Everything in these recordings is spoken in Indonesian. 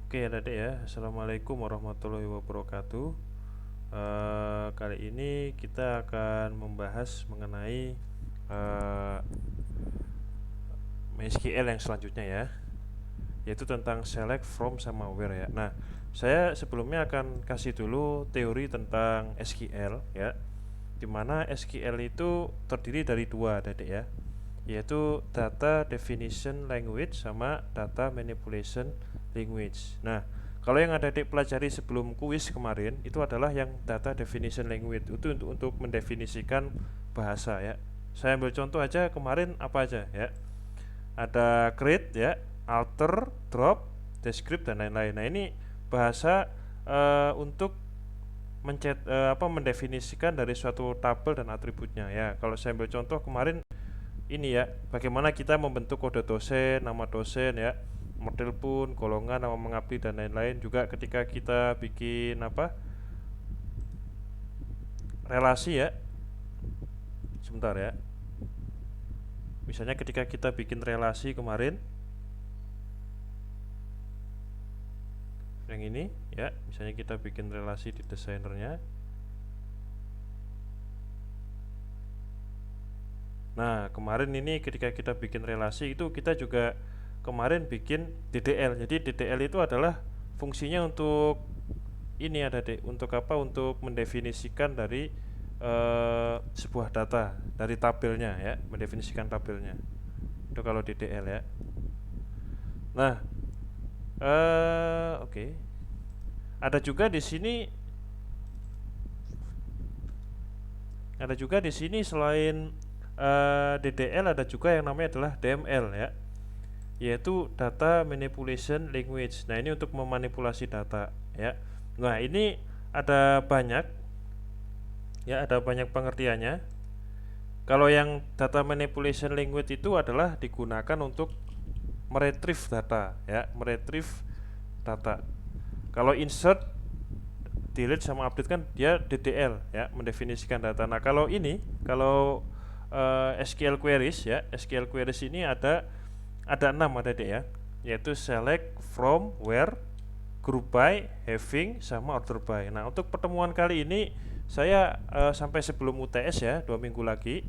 Oke adik ya, Assalamualaikum warahmatullahi wabarakatuh. Kali ini kita akan membahas mengenai eh, MySQL yang selanjutnya ya, yaitu tentang select from sama where ya. Nah, saya sebelumnya akan kasih dulu teori tentang SQL ya, dimana SQL itu terdiri dari dua adik ya, yaitu data definition language sama data manipulation language. Nah, kalau yang ada adik pelajari sebelum kuis kemarin itu adalah yang data definition language itu untuk mendefinisikan bahasa ya. Saya ambil contoh aja kemarin apa aja ya. Ada create ya, alter, drop, descript dan lain-lain. Nah, ini bahasa untuk mendefinisikan dari suatu tabel dan atributnya ya. Kalau saya ambil contoh kemarin ini ya, bagaimana kita membentuk kode dosen, nama dosen ya, model pun, golongan, nama mengabdi dan lain-lain. Juga ketika kita bikin relasi ya, sebentar ya. Misalnya ketika kita bikin relasi kemarin, yang ini ya, misalnya kita bikin relasi di desainernya. Nah, kemarin ini ketika kita bikin relasi itu kita juga kemarin bikin DDL. Jadi DDL itu adalah fungsinya untuk ini ada deh, untuk apa? Untuk mendefinisikan dari sebuah data dari tabelnya ya, mendefinisikan tabelnya. Itu kalau DDL ya. Nah, oke. Ada juga di sini ada juga di sini selain DDL ada juga yang namanya adalah DML ya, yaitu data manipulation language. Nah, ini untuk memanipulasi data ya. Nah, ini ada banyak ya, ada banyak pengertiannya. Kalau yang data manipulation language itu adalah digunakan untuk meretrieve data ya, meretrieve data. Kalau insert, delete sama update kan dia DDL ya, mendefinisikan data. Nah, kalau ini kalau SQL queries ya, SQL queries ini ada 6 ada deh ya, yaitu select, from, where, group by, having sama order by. Nah, untuk pertemuan kali ini saya sampai sebelum UTS ya, 2 minggu lagi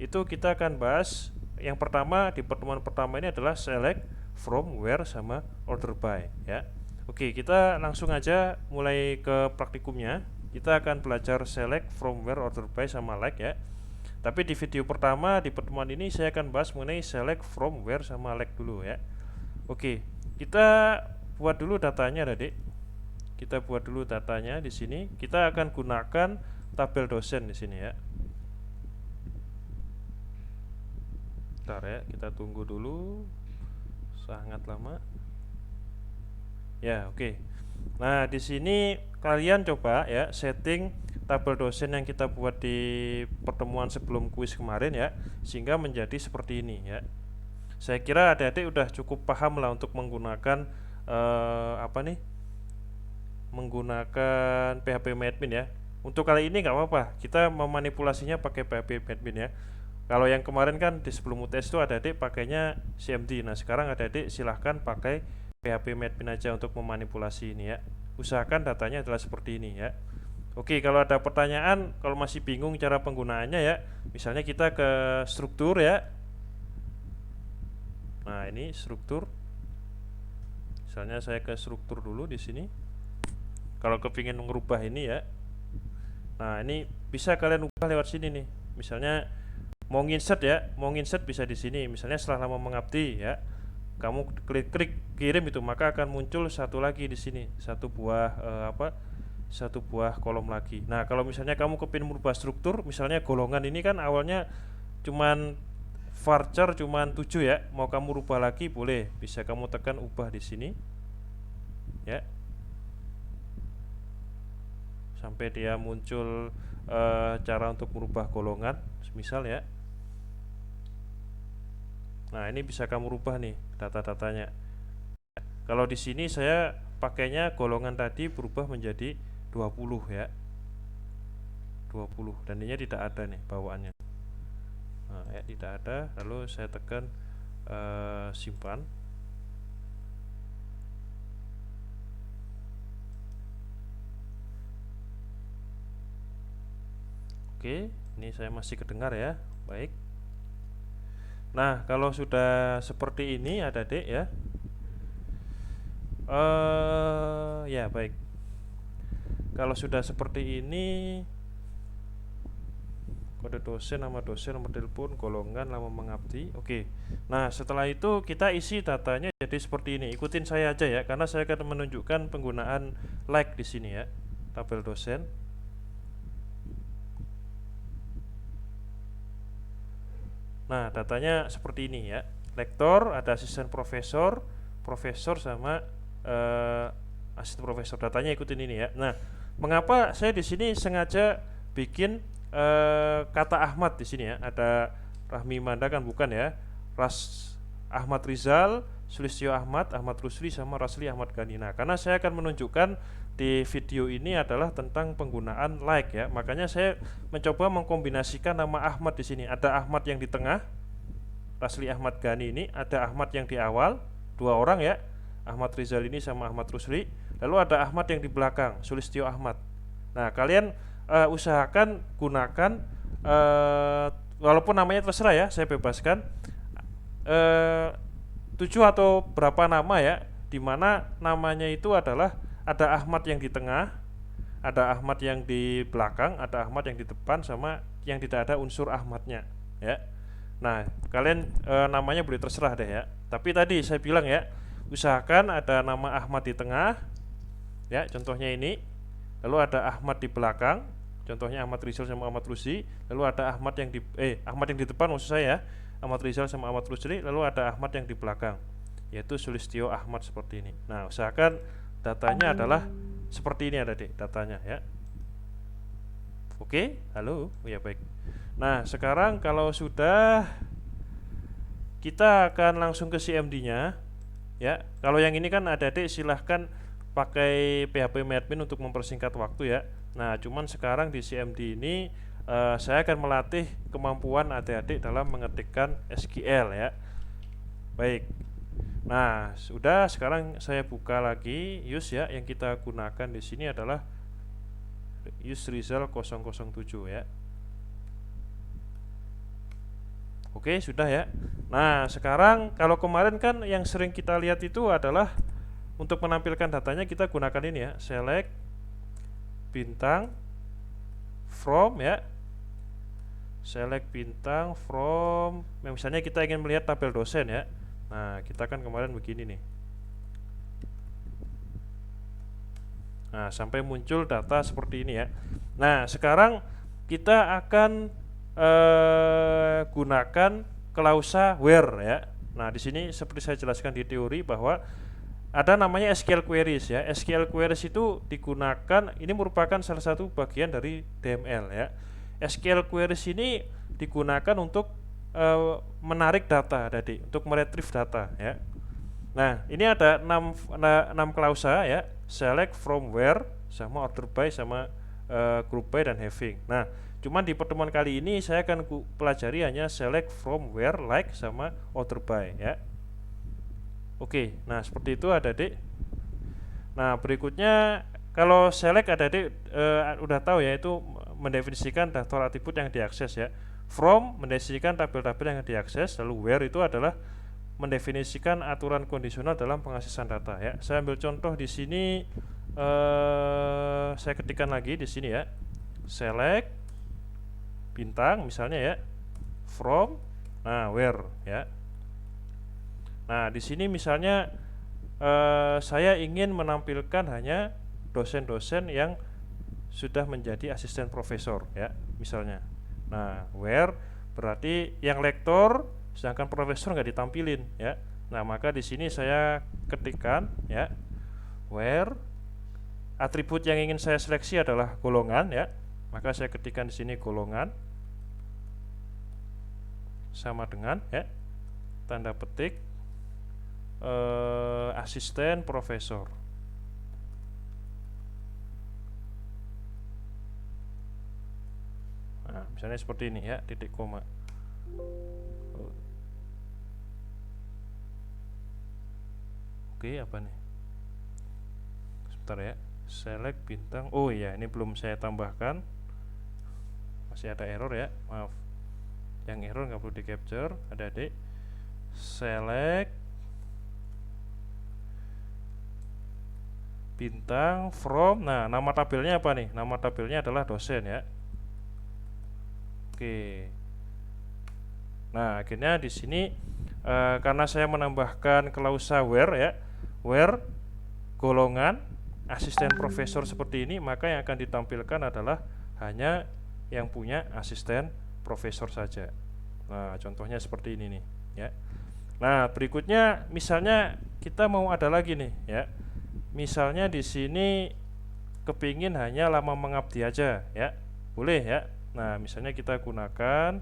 itu kita akan bahas yang pertama. Di pertemuan pertama ini adalah select, from, where sama order by ya. Oke, kita langsung aja mulai ke praktikumnya. Kita akan belajar select, from, where, order by sama like ya. Tapi di video pertama di pertemuan ini saya akan bahas mengenai select, from, where sama like dulu ya. Oke, kita buat dulu datanya adik. Kita buat dulu datanya di sini. Kita akan gunakan tabel dosen di sini ya. Bentar ya, kita tunggu dulu. Sangat lama. Ya, oke. Nah, di sini kalian coba ya setting tabel dosen yang kita buat di pertemuan sebelum kuis kemarin ya, sehingga menjadi seperti ini ya. Saya kira adik-adik udah cukup paham lah untuk menggunakan apa nih? Menggunakan PHP-admin ya. Untuk kali ini nggak apa-apa, kita memanipulasinya pakai PHP-admin ya. Kalau yang kemarin kan di sebelum UTS itu ada adik pakainya CMD. Nah, sekarang ada adik silahkan pakai PHP-admin aja untuk memanipulasi ini ya. Usahakan datanya adalah seperti ini ya. Oke, kalau ada pertanyaan, kalau masih bingung cara penggunaannya ya, misalnya kita ke struktur ya. Nah, ini struktur. Misalnya saya ke struktur dulu di sini. Kalau kepingin merubah ini ya. Nah, ini bisa kalian ubah lewat sini nih. Misalnya mau nginsert ya, mau nginsert bisa di sini. Misalnya setelah lama mengabdi ya, kamu klik kirim itu, maka akan muncul satu lagi di sini, satu buah satu buah kolom lagi. Nah, kalau misalnya kamu kepingin merubah struktur, misalnya golongan ini kan awalnya cuman varchar cuman 7 ya, mau kamu rubah lagi boleh, bisa kamu tekan ubah di sini ya, sampai dia muncul cara untuk merubah golongan misal ya. Nah, ini bisa kamu rubah nih data-datanya. Kalau di sini saya pakainya golongan tadi berubah menjadi 20 ya. 20 dan ini tidak ada nih bawaannya. Nah, ya tidak ada. Lalu saya tekan simpan. Oke, ini saya masih kedengar ya. Baik. Nah, kalau sudah seperti ini adik-adik ya. Ya baik. Kalau sudah seperti ini, kode dosen, nama dosen, nomor telepon, golongan, lama mengabdi. Oke. Nah, setelah itu kita isi datanya jadi seperti ini. Ikutin saya aja ya, karena saya akan menunjukkan penggunaan like di sini ya. Tabel dosen. Nah, datanya seperti ini ya. Lektor, ada asisten profesor, profesor sama asisten profesor. Datanya ikutin ini ya. Nah, mengapa saya di sini sengaja bikin kata Ahmad di sini ya? Ada Rahmi Manda kan bukan ya? Ahmad Rizal, Sulistyo Ahmad, Ahmad Rusli sama Rasli Ahmad Ghani. Nah, karena saya akan menunjukkan di video ini adalah tentang penggunaan like ya. Makanya saya mencoba mengkombinasikan nama Ahmad di sini. Ada Ahmad yang di tengah, Rasli Ahmad Ghani ini, ada Ahmad yang di awal, dua orang ya. Ahmad Rizal ini sama Ahmad Rusli. Lalu ada Ahmad yang di belakang, Sulistyo Ahmad. Nah, kalian usahakan gunakan walaupun namanya terserah ya, saya bebaskan 7 atau berapa nama ya, dimana namanya itu adalah ada Ahmad yang di tengah, ada Ahmad yang di belakang, ada Ahmad yang di depan, sama yang tidak ada unsur Ahmadnya ya. Nah, kalian namanya boleh terserah deh ya. Tapi tadi saya bilang ya, usahakan ada nama Ahmad di tengah ya, contohnya ini. Lalu ada Ahmad di belakang, contohnya Ahmad Rizal sama Ahmad Rusli. Lalu ada Ahmad yang di Ahmad yang di depan maksud saya ya, Ahmad Rizal sama Ahmad Rusli. Lalu ada Ahmad yang di belakang, yaitu Sulistyo Ahmad seperti ini. Nah, usahakan datanya adalah seperti ini adik datanya ya. Oke, halo. Oh ya baik. Nah, sekarang kalau sudah, kita akan langsung ke CMD-nya ya. Kalau yang ini kan adik-adik silahkan pakai PHP Admin untuk mempersingkat waktu ya. Nah, cuman sekarang di CMD ini saya akan melatih kemampuan adik-adik dalam mengetikkan SQL ya. Baik. Nah, sudah, sekarang saya buka lagi use ya. Yang kita gunakan di sini adalah use Rizal 007 ya. Oke, sudah ya. Nah, sekarang kalau kemarin kan yang sering kita lihat itu adalah untuk menampilkan datanya kita gunakan ini ya, select bintang from ya. Select bintang from, misalnya kita ingin melihat tabel dosen ya. Nah, kita kan kemarin begini nih. Nah, sampai muncul data seperti ini ya. Nah, sekarang kita akan gunakan klausa where ya. Nah, di sini seperti saya jelaskan di teori bahwa ada namanya SQL queries ya. SQL queries itu digunakan, ini merupakan salah satu bagian dari DML ya. SQL queries ini digunakan untuk menarik data tadi, untuk meretrieve data ya. Nah, ini ada 6 klausa ya, select, from, where, sama order by, sama group by dan having. Nah, cuman di pertemuan kali ini saya akan pelajari hanya select, from, where, like, sama order by ya. Oke, nah seperti itu adik-adik. Nah, berikutnya kalau select adik-adik udah tahu ya, itu mendefinisikan daftar atribut yang diakses ya. From mendefinisikan tabel-tabel yang diakses, lalu where itu adalah mendefinisikan aturan kondisional dalam pengaksesan data ya. Saya ambil contoh di sini, saya ketikkan lagi di sini ya. Select bintang misalnya ya, from, nah where ya. Nah, di sini misalnya saya ingin menampilkan hanya dosen-dosen yang sudah menjadi asisten profesor ya, misalnya. Nah, where berarti yang lektor, sedangkan profesor nggak ditampilin ya. Nah, maka di sini saya ketikkan ya, where atribut yang ingin saya seleksi adalah golongan ya. Maka saya ketikkan di sini golongan sama dengan ya, tanda petik asisten profesor. Nah, misalnya seperti ini ya, titik koma. Oke, apa nih? Sebentar ya. Select bintang. Oh iya, ini belum saya tambahkan. masih ada error ya, maaf. Yang error nggak perlu di capture, adik-adik. Select bintang from. Nah, nama tabelnya apa nih? Nama tabelnya adalah dosen ya. Oke. Nah, akhirnya di sini karena saya menambahkan klausa where ya, where golongan asisten profesor seperti ini, maka yang akan ditampilkan adalah hanya yang punya asisten profesor saja. Nah, contohnya seperti ini nih ya. Nah, berikutnya misalnya kita mau ada lagi nih ya. Misalnya di sini kepingin hanya lama mengabdi aja ya, boleh ya. Nah, misalnya kita gunakan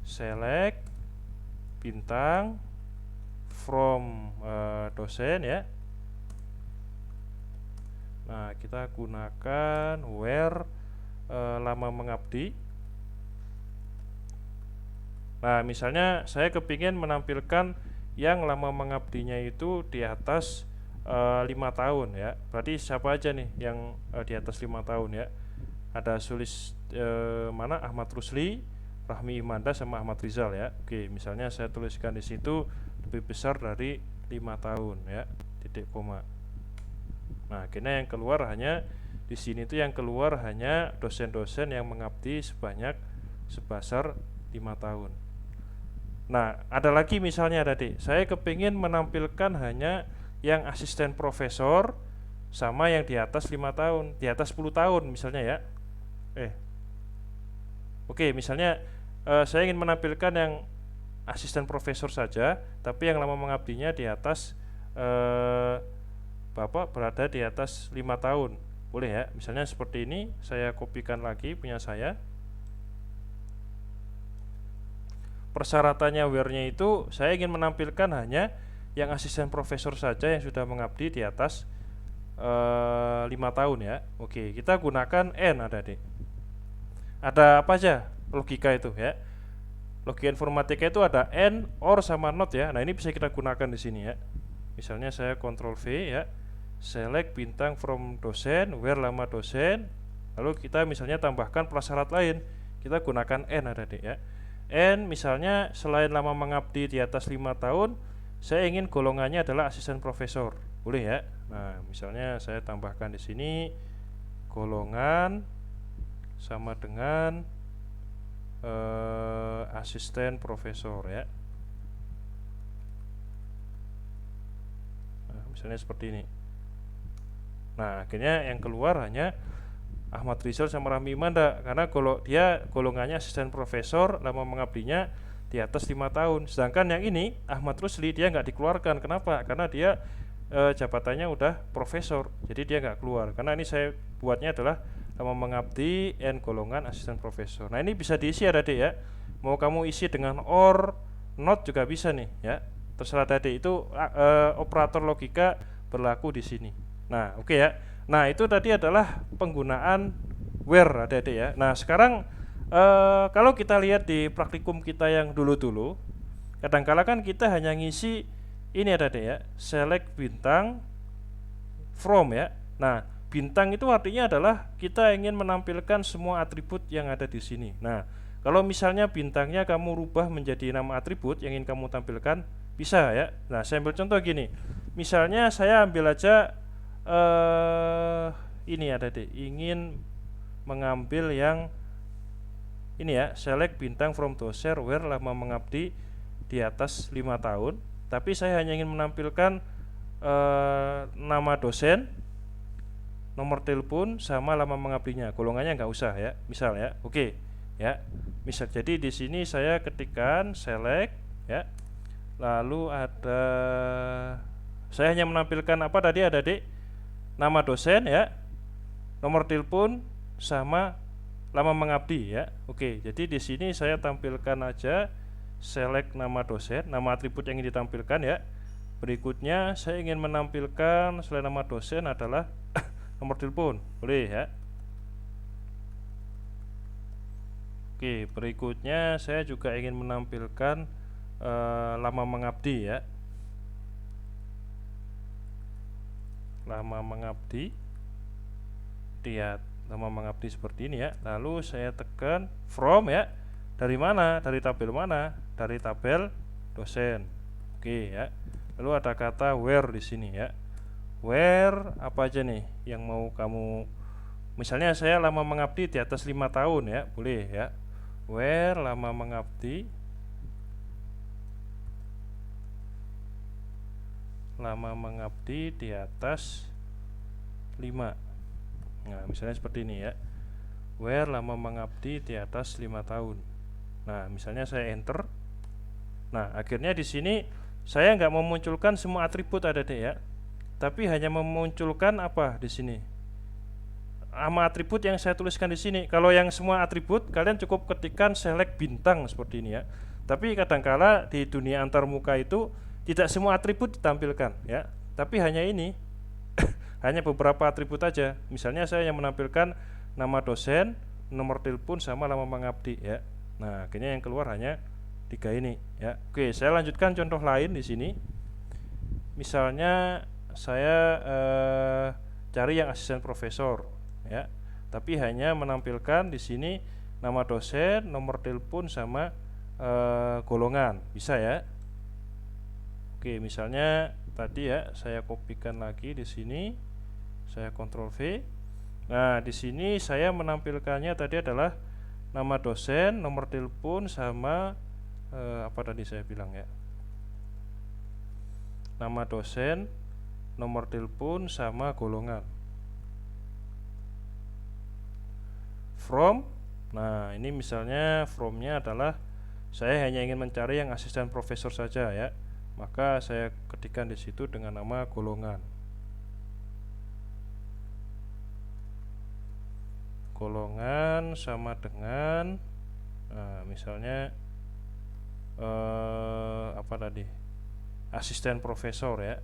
select bintang from dosen ya. Nah, kita gunakan where lama mengabdi. Nah, misalnya saya kepingin menampilkan yang lama mengabdinya itu di atas 5 tahun ya. Berarti siapa aja nih yang di atas 5 tahun ya? Ada mana Ahmad Rusli, Rahmi Imanda sama Ahmad Rizal ya. Oke, misalnya saya tuliskan di situ lebih besar dari 5 tahun ya, titik koma. Nah, akhirnya yang keluar hanya di sini tuh yang keluar hanya dosen-dosen yang mengabdi sebesar 5 tahun. Nah, ada lagi misalnya tadi, saya kepingin menampilkan hanya yang asisten profesor sama yang di atas 5 tahun, di atas 10 tahun misalnya ya. Oke, misalnya saya ingin menampilkan yang asisten profesor saja, tapi yang lama mengabdinya di atas Bapak berada di atas 5 tahun. Boleh ya, misalnya seperti ini, saya kopikan lagi punya saya. Persyaratannya where-nya itu saya ingin menampilkan hanya yang asisten profesor saja yang sudah mengabdi di atas 5 tahun ya. Oke, kita gunakan and adik-adik. Ada apa aja logika itu ya? Logika informatika itu ada and, or sama not ya. Nah, ini bisa kita gunakan di sini ya. Misalnya saya Ctrl V ya, select bintang from dosen, where lama dosen. Lalu kita misalnya tambahkan prasyarat lain. Kita gunakan and adik-adik ya. And misalnya selain lama mengabdi di atas 5 tahun, saya ingin golongannya adalah asisten profesor. Boleh ya. Nah, misalnya saya tambahkan di sini golongan sama dengan asisten profesor ya. Nah, misalnya seperti ini. Nah, akhirnya yang keluar hanya Ahmad Rizal sama Rahmi Imanda, karena kalau dia golongannya asisten profesor, lama mengabdinya di atas 5 tahun. Sedangkan yang ini Ahmad Rusli dia nggak dikeluarkan. Kenapa? Karena dia jabatannya udah profesor, jadi dia nggak keluar. Karena ini saya buatnya adalah lama mengabdi and golongan asisten profesor. Nah, ini bisa diisi adik ya. Mau kamu isi dengan or, not juga bisa nih ya. Terserah adik, itu operator logika berlaku di sini. Nah, oke ya. Nah, itu tadi adalah penggunaan where adik-adik ya. Nah, sekarang kalau kita lihat di praktikum kita yang dulu-dulu, kadangkala kan kita hanya ngisi ini adik-adik ya, select bintang from ya. Nah, bintang itu artinya adalah kita ingin menampilkan semua atribut yang ada di sini. Nah, kalau misalnya bintangnya kamu rubah menjadi nama atribut yang ingin kamu tampilkan, bisa ya. Nah, saya ambil contoh gini. Misalnya saya ambil aja ini adik-adik, ingin mengambil yang ini ya, select bintang from dosen where lama mengabdi di atas 5 tahun, tapi saya hanya ingin menampilkan nama dosen, nomor telepon sama lama mengabdinya. Golongannya nggak usah ya, misal ya. Oke ya. Misal, jadi di sini saya ketikkan select ya. Lalu ada, saya hanya menampilkan apa tadi adik-adik? Nama dosen ya, nomor telepon sama lama mengabdi ya. Oke, jadi di sini saya tampilkan aja select nama dosen, nama atribut yang ingin ditampilkan ya. Berikutnya saya ingin menampilkan selain nama dosen adalah nomor telepon, boleh ya. Oke, berikutnya saya juga ingin menampilkan lama mengabdi ya. Lama mengabdi dia. lama mengabdi seperti ini ya. Lalu saya tekan from ya. Dari mana? Dari tabel mana? Dari tabel dosen. Oke ya. Lalu ada kata where di sini ya. Where apa aja nih yang mau kamu, misalnya saya lama mengabdi di atas 5 tahun ya, boleh ya. Where lama mengabdi, di atas 5. Nah, misalnya seperti ini ya. Where lama mengabdi di atas 5 tahun. Nah, misalnya saya enter. Nah, akhirnya di sini saya nggak memunculkan semua atribut Adik-adik ya, tapi hanya memunculkan apa di sini? Nama atribut yang saya tuliskan di sini. Kalau yang semua atribut kalian cukup ketikkan select bintang seperti ini ya. Tapi kadangkala di dunia antarmuka itu tidak semua atribut ditampilkan ya. Tapi hanya ini hanya beberapa atribut aja. Misalnya saya yang menampilkan nama dosen, nomor telepon sama lama mengabdi ya. Nah, akhirnya yang keluar hanya 3 ini ya. Oke, saya lanjutkan contoh lain di sini. Misalnya saya cari yang asisten profesor ya, tapi hanya menampilkan di sini nama dosen, nomor telepon sama golongan, bisa ya. Oke, misalnya tadi ya saya kopikan lagi di sini, saya Ctrl V. Nah, di sini saya menampilkannya tadi adalah nama dosen, nomor telepon sama apa tadi saya bilang ya, nama dosen, nomor telepon sama golongan. From, nah ini misalnya from-nya adalah saya hanya ingin mencari yang asisten profesor saja ya, maka saya ketikkan di situ dengan nama golongan. Golongan sama dengan misalnya apa tadi, asisten profesor ya.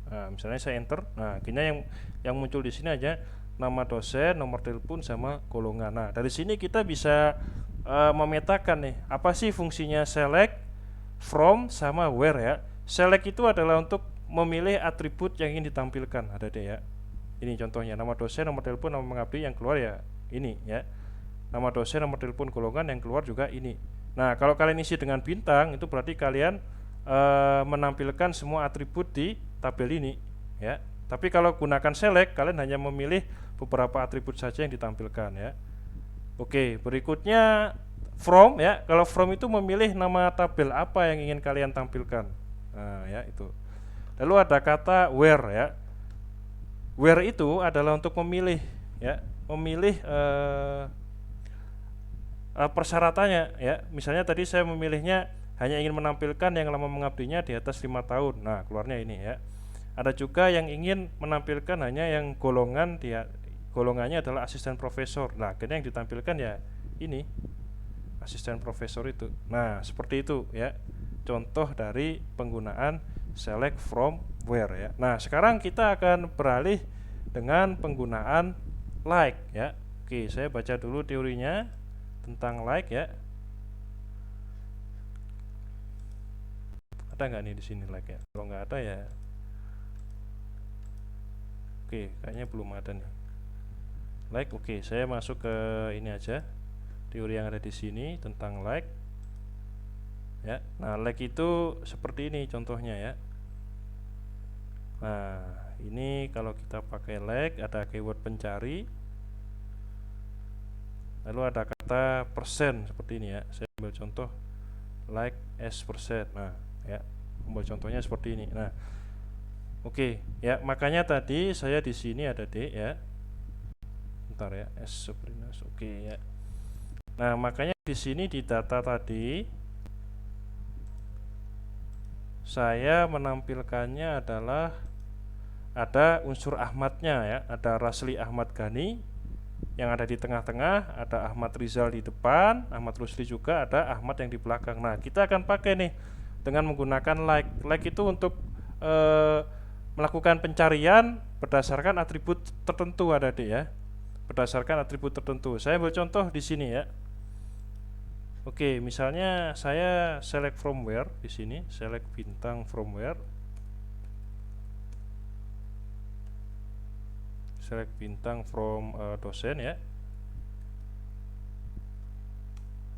Nah, misalnya saya enter. Nah, akhirnya yang muncul di sini aja nama dosen, nomor telepon sama golongan. Nah, dari sini kita bisa memetakan nih, apa sih fungsinya select, from sama where ya. Select itu adalah untuk memilih atribut yang ingin ditampilkan, ada deh ya. Ini contohnya, nama dosen, nomor telepon, nama mengabdi, yang keluar ya ini ya. Nama dosen, nomor telepon, golongan, yang keluar juga ini. Nah, kalau kalian isi dengan bintang, itu berarti kalian menampilkan semua atribut di tabel ini ya. Tapi kalau gunakan select, kalian hanya memilih beberapa atribut saja yang ditampilkan ya. Oke, berikutnya from ya. Kalau from itu memilih nama tabel apa yang ingin kalian tampilkan. Nah, ya itu. Lalu ada kata where ya. Where itu adalah untuk memilih ya, memilih persyaratannya ya. Misalnya tadi saya memilihnya hanya ingin menampilkan yang lama mengabdinya di atas 5 tahun. Nah, keluarnya ini ya. Ada juga yang ingin menampilkan hanya yang golongannya adalah asisten profesor. Nah, akhirnya yang ditampilkan ya ini, asisten profesor itu. Nah, seperti itu ya, contoh dari penggunaan select, from, where ya. Nah, sekarang kita akan beralih dengan penggunaan like ya. Oke, saya baca dulu teorinya tentang like ya. Ada nggak nih di sini like ya? Kalau nggak ada ya, oke, kayaknya belum ada nih like. Oke, saya masuk ke ini aja, teori yang ada di sini tentang like ya. Nah, like itu seperti ini contohnya ya. Nah, ini kalau kita pakai like, ada keyword pencari, lalu ada kata persen seperti ini ya. Saya ambil contoh like as percent. Nah ya, ambil contohnya seperti ini. Nah, oke ya, makanya tadi saya di sini ada D ya. Bentar ya, S Suprinas. Oke ya. Nah, makanya di sini di data tadi saya menampilkannya adalah ada unsur Ahmadnya ya, ada Rasli Ahmad Ghani yang ada di tengah-tengah, ada Ahmad Rizal di depan, Ahmad Rusli juga, ada Ahmad yang di belakang. Nah, kita akan pakai nih dengan menggunakan like. Like itu untuk melakukan pencarian berdasarkan atribut tertentu ada deh ya. Berdasarkan atribut tertentu. Saya ambil contoh di sini ya. Oke, misalnya saya select from where di sini, select bintang from where. select bintang from dosen ya.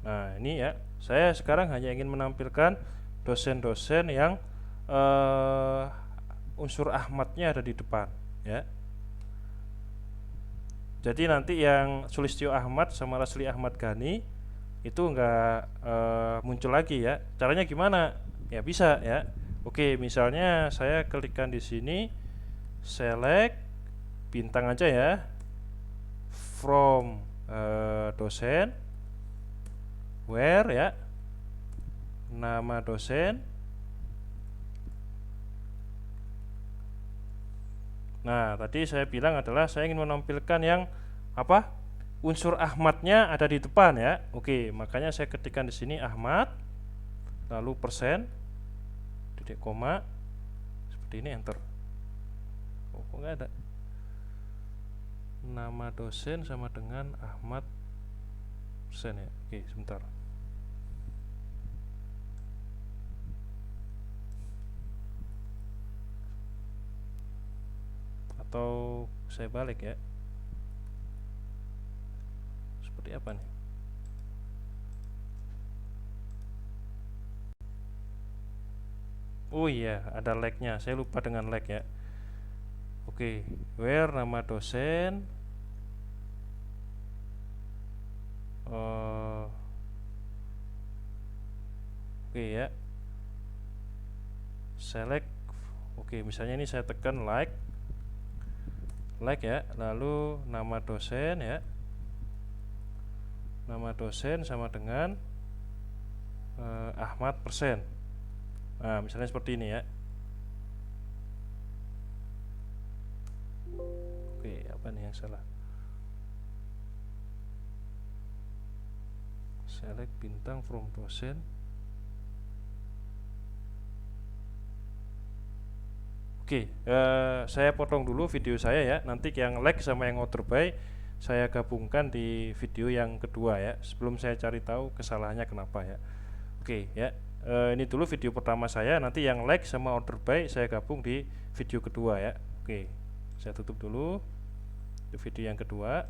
Nah ini ya, saya sekarang hanya ingin menampilkan dosen-dosen yang unsur Ahmadnya ada di depan ya. Jadi nanti yang Sulistyo Ahmad sama Rasli Ahmad Ghani itu enggak muncul lagi ya. Caranya gimana? Ya bisa ya. Oke, misalnya saya klikkan di sini, select bintang aja ya, from dosen, where ya, nama dosen. Nah, tadi saya bilang adalah saya ingin menampilkan yang apa? Unsur Ahmadnya ada di depan ya. Oke, makanya saya ketikkan di sini Ahmad, lalu persen, titik koma, seperti ini, enter. Oh, kok nggak ada? Nama dosen sama dengan Ahmad persen ya. Oke, sebentar. Atau saya balik ya. Seperti apa nih? Oh iya, ada lag-nya. Saya lupa dengan lag ya. Oke, where nama dosen, oke ya, select. Oke, misalnya ini saya tekan like ya, lalu nama dosen ya, nama dosen sama dengan Ahmad persen. Nah, misalnya seperti ini ya. Oke, apa nih yang salah? Select bintang from dosen. Oke, saya potong dulu video saya ya. Nanti yang lag sama yang order by saya gabungkan di video yang kedua ya. Sebelum saya cari tahu kesalahannya kenapa ya. Oke ya, ini dulu video pertama saya. Nanti yang lag sama order by saya gabung di video kedua ya. Oke, saya tutup dulu video yang kedua.